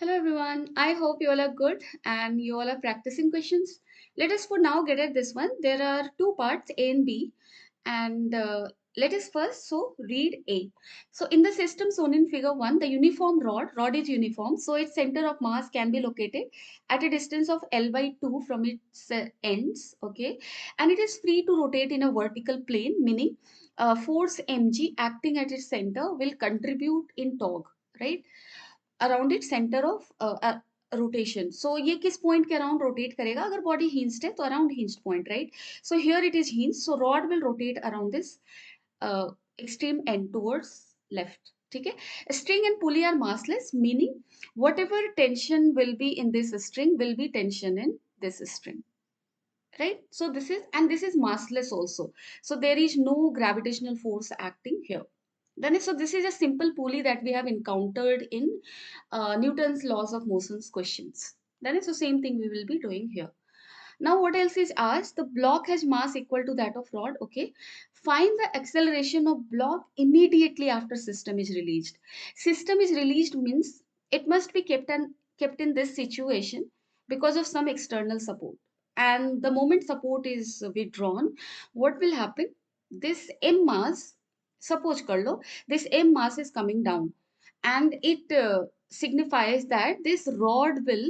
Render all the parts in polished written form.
Hello everyone. I hope you all are good and you all are practicing questions. Let us for now get at this one. There are two parts, A and B, and let us first read A. So in the system shown in figure 1, the uniform rod is uniform, so its center of mass can be located at a distance of L by 2 from its ends, okay? And it is free to rotate in a vertical plane, meaning force mg acting at its center will contribute in torque, right? Around it centre of rotation so ये किस point के around rotate करेगा अगर body hinged है तो around hinged point right so here it is hinged so rod will rotate around this extreme end towards left ठीक है string and pulley are massless meaning whatever tension will be in this string will be tension in this string right so this is massless also so there is no gravitational force acting here then so this is a simple pulley that we have encountered in Newton's laws of motions questions. Then it's the same thing we will be doing here. Now what else is asked? The block has mass equal to that of rod. Okay. Find the acceleration of block immediately after system is released. System is released means it must be kept in this situation because of some external support. And the moment support is withdrawn, what will happen? This M mass, suppose kar lo, this M mass is coming down and it signifies that this rod will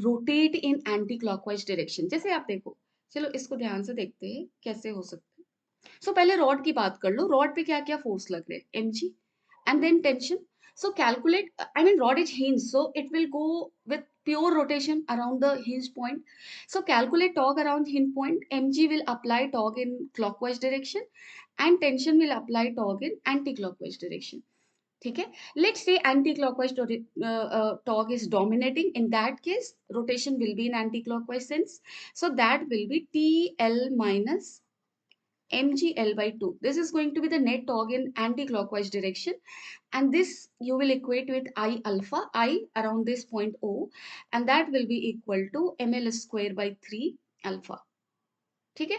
rotate in anti clockwise direction जैसे आप देखो चलो इसको ध्यान से देखते हैं कैसे हो सकता है सो पहले रॉड की बात कर लो रॉड पे क्या क्या फोर्स लग रहे हैं mg and then tension so calculate I mean rod is hinged so it will go with pure rotation around the hinge point so calculate torque around hinge point mg will apply torque in clockwise direction and tension will apply torque in anti-clockwise direction ठीक है let's say anti-clockwise torque is dominating in that case rotation will be in anti-clockwise sense so that will be TL minus mgl by 2 this is going to be the net torque in anti-clockwise direction and this you will equate with I alpha I around this point O and that will be equal to ml square by 3 alpha ठीक है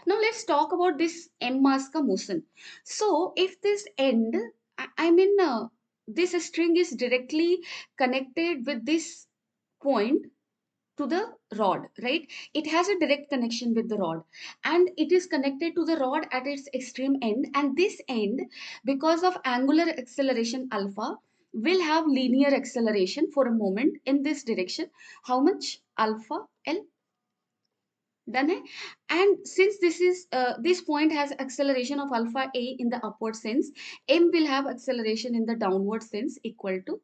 now let's talk about this m mass ka motion so if this end I mean this string is directly connected with this point to the rod right it has a direct connection with the rod and it is connected to the rod at its extreme end and this end because of angular acceleration alpha will have linear acceleration for a moment in this direction how much alpha l done hai? And since this point has acceleration of alpha a in the upward sense m will have acceleration in the downward sense equal to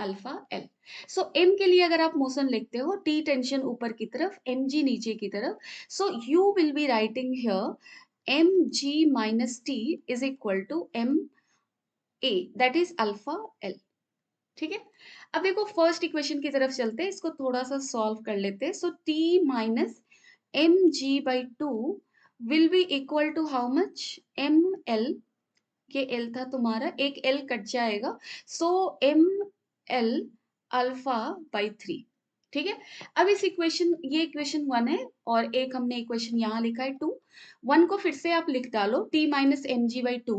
alpha l so m के लिए अगर आप motion लिखते हो T tension ऊपर की तरफ M G नीचे की तरफ so you will be writing here m g minus t is equal to m a that is alpha l ठीक है अब देखो फर्स्ट इक्वेशन की तरफ चलते हैं इसको थोड़ा सा सॉल्व कर लेते हैं so t minus m g by two will be equal to how much m l ये एल था तुम्हारा एक एल कट जाएगा so m l alpha by 3 ठीक है अब इस इक्वेशन ये इक्वेशन 1 है और एक हमने इक्वेशन यहाँ लिखा है 2 1 को फिर से आप लिख डालो t minus m g by 2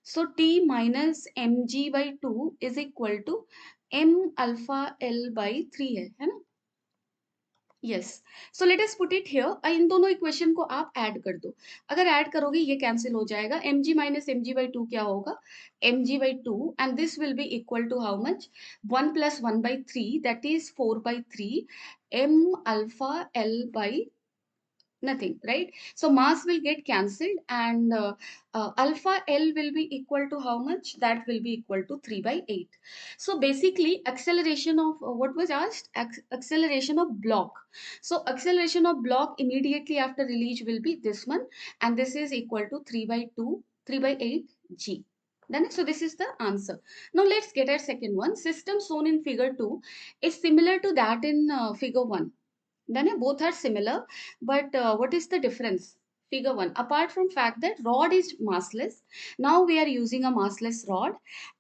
so t minus m g by 2 is equal to m alpha l by 3 है ना yes so let us put it here in दोनों इक्वेशन को आप ऐड कर दो अगर ऐड करोगे ये कैंसिल हो जाएगा mg माइनस mg बाई 2 क्या होगा mg by 2 and this will be equal to how much 1 plus 1 by 3 that is 4 by 3 m alpha l by nothing right so mass will get cancelled and alpha l will be equal to how much that will be equal to 3 by 8 so basically acceleration of what was asked acceleration of block so acceleration of block immediately after release will be this one and this is equal to 3 by 2 3 by 8 g then so this is the answer now let's get our second one system shown in figure 2 is similar to that in figure 1 then both are similar, but what is the difference? Figure 1. Apart from fact that rod is massless, now we are using a massless rod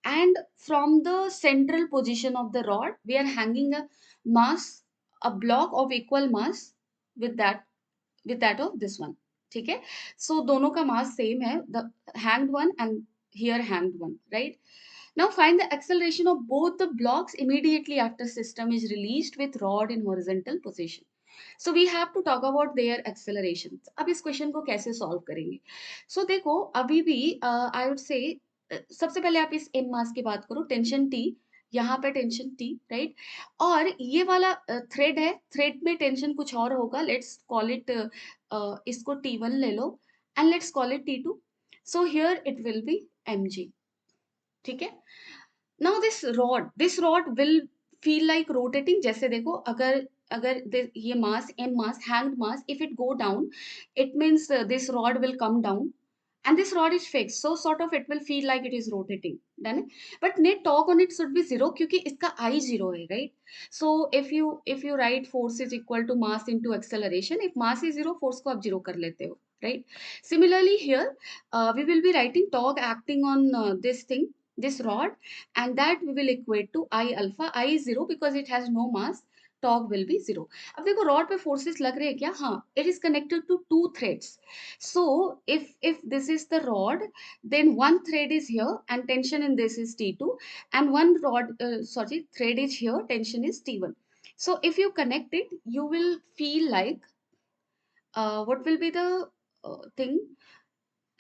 and from the central position of the rod, we are hanging a block of equal mass with that of this one. ठीक है so दोनों का mass same है the hanged one and here hanged one right Now find the acceleration of both the blocks immediately after system is released with rod in horizontal position. So we have to talk about their accelerations. अब इस question को कैसे solve करेंगे? So देखो अभी भी I would say सबसे पहले आप इस एम मास की बात करो, टेंशन टी, यहाँ पे टेंशन टी, राइट? और ये वाला थ्रेड है, थ्रेड में टेंशन कुछ और होगा, लेट्स कॉल इट, इसको T1 ले लो and let's call it T2. So here it will be mg. ठीक है? Now this rod will feel like rotating. जैसे देखो अगर अगर ये mass m mass hanged mass, if it go down it means this rod will come down and this rod is fixed, so sort of it will feel like it is rotating. Done it? But net torque on it should be zero क्योंकि इसका I zero है, right? So if you write force is equal to mass into acceleration, if mass is zero, force को आप zero कर लेते हो, right? Similarly here, we will be writing torque acting on this rod, and that we will equate to I alpha. I is zero because it has no mass. Torque will be zero. अब देखो rod पे forces लग रहे हैं क्या? हाँ, it is connected to two threads. So if this is the rod, then one thread is here and tension in this is T2, and one thread is here, tension is T1. So if you connect it, you will feel like what will be the thing?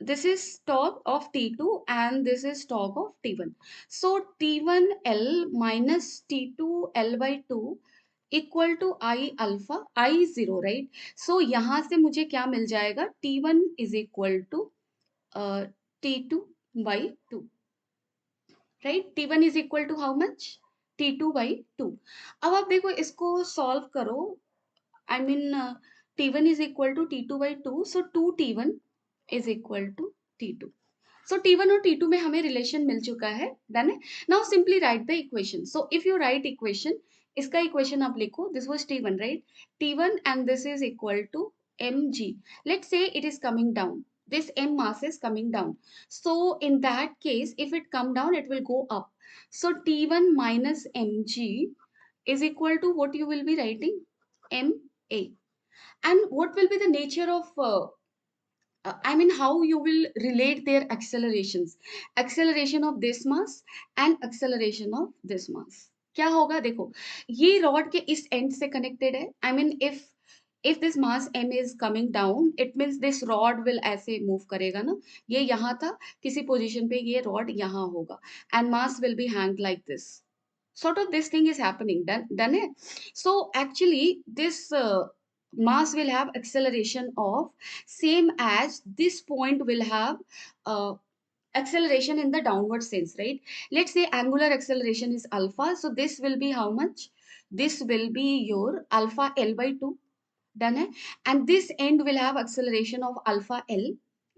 This is torque of T2 and this is torque of T1. So T1L minus T2L by 2 equal to I alpha, I zero, right? So यहां से मुझे क्या मिल जाएगा? T1 is equal to T2 by 2, right? T1 is equal to how much? T2 by 2. अब आप देखो इसको सॉल्व करो. I mean, T1 is equal to T2 by 2, so 2T1 is equal to T2. So T1 और T2 में हमें relation मिल चुका है, डन है. Now simply write the equation. So if you right equation, इसका इक्वेशन आप लिखो, this was T1, right? T1 and this is equal to mg. Let's say it is coming down. This m mass is coming down. So in that case, if it come down, it will go up. So T1 minus mg is equal to what you will be writing? ma. And what will be the nature of I mean how you will relate their accelerations? Acceleration of this mass and acceleration of this mass. क्या होगा? देखो ये rod के इस and से connected है. I mean if this mass m is coming down, it means this rod will ऐसे move करेगा ना. ये यहाँ था किसी पोजीशन पे, ये रॉड यहाँ होगा and mass will be hanged like this. Sort of this thing is happening. Done है. So actually this mass will have acceleration of same as this point will have uh, acceleration in the downward sense, right? Let's say angular acceleration is alpha, so this will be how much? This will be your alpha L by 2. Done है. And this end will have acceleration of alpha L.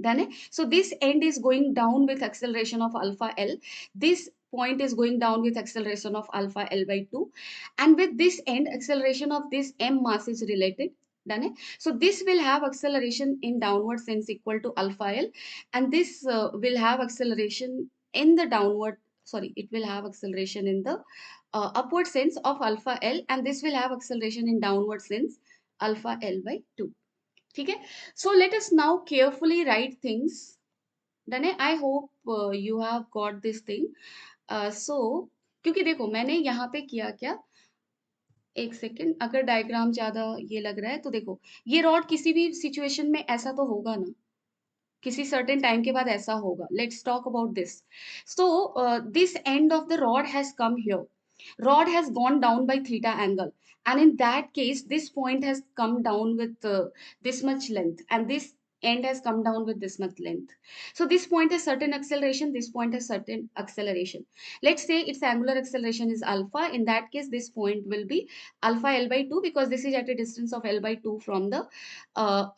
Done है. So this end is going down with acceleration of alpha L. This point is going down with acceleration of alpha L by 2. And with this end, acceleration of this m mass is related. Done है. So this will have acceleration in downward sense equal to alpha L, and this will have acceleration in the downward, sorry, it will have acceleration in the upward sense of alpha L, and this will have acceleration in downward sense alpha L by 2. ठीक है? So let us now carefully write things. Done है? I hope you have got this thing. So क्योंकि देखो मैंने यहाँ पे किया क्या, एक सेकेंड, अगर डायग्राम ज्यादा ये लग रहा है तो देखो ये रॉड किसी भी सिचुएशन में ऐसा तो होगा ना, किसी सर्टेन टाइम के बाद ऐसा होगा. Let's talk about this. So this end of the rod has come here. Rod has gone down by theta angle, and in that case this point has come down with this much length, and this end has come down with this much length. So this point has certain acceleration, this point has certain acceleration. Let's say its angular acceleration is alpha. In that case this point will be alpha L by 2 because this is at a distance of L by 2 from the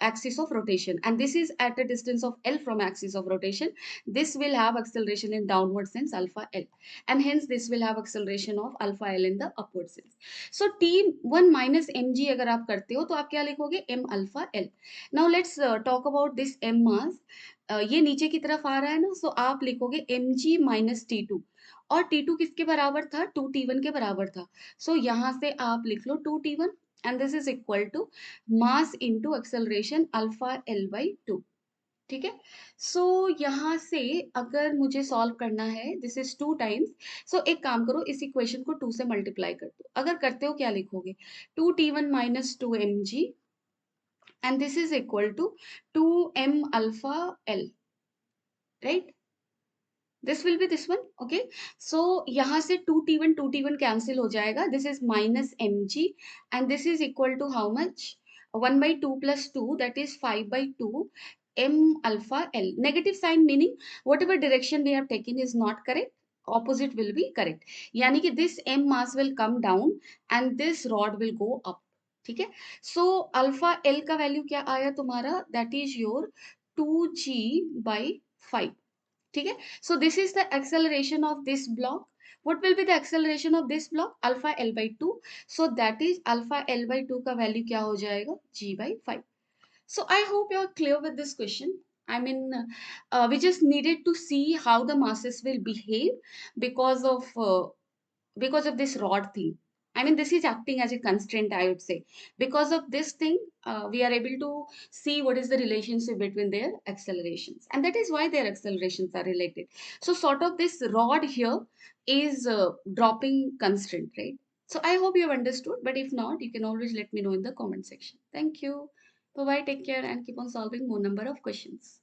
axis of rotation, and this is at a distance of L from axis of rotation. This will have acceleration in downward sense alpha L, and hence this will have acceleration of alpha L in the upward sense. So T1 minus mg अगर आप करते हो तो आप क्या लिखोगे? m alpha L. Now let's talk about this m mass. ये नीचे की तरफ आ रहा है ना, so आप लिखोगे mg minus T2, और T2 किसके बराबर था? 2T1 के बराबर था. So यहाँ से आप लिख लो 2T1, and this is equal to mass into acceleration alpha L by 2. ठीक है। सो यहाँ से अगर मुझे सॉल्व करना है, दिस इज 2 टाइम्स। सो एक काम करो, इस इक्वेशन को 2 से मल्टीप्लाई कर दो। अगर करते हो क्या लिखोगे, 2t1 minus 2mg and this is equal to 2m alpha l, right? This will be this one, okay. So यहाँ से 2t1 कैंसिल हो जाएगा, this is minus m g and this is equal to how much, 1/2 plus 2 that is 5/2 m alpha l. Negative sign meaning whatever direction we have taken is not correct, opposite will be correct. यानी कि this m mass will come down and this rod will go up, ठीक है। So alpha L का value क्या आया तुम्हारा, that is your 2g/5, ठीक है। So this is the acceleration of this block. what will be the acceleration of this block, alpha l by 2, so that is alpha l by 2 का value क्या हो जाएगा, g/5. So I hope you're clear with this question. I mean, we just needed to see how the masses will behave because of uh, because of this rod thing. I mean, this is acting as a constraint, I would say. Because of this thing, we are able to see what is the relationship between their accelerations. And that is why their accelerations are related. So, sort of this rod here is dropping constraint, right? So, I hope you have understood. But if not, you can always let me know in the comment section. Thank you. Bye bye. Take care and keep on solving more number of questions.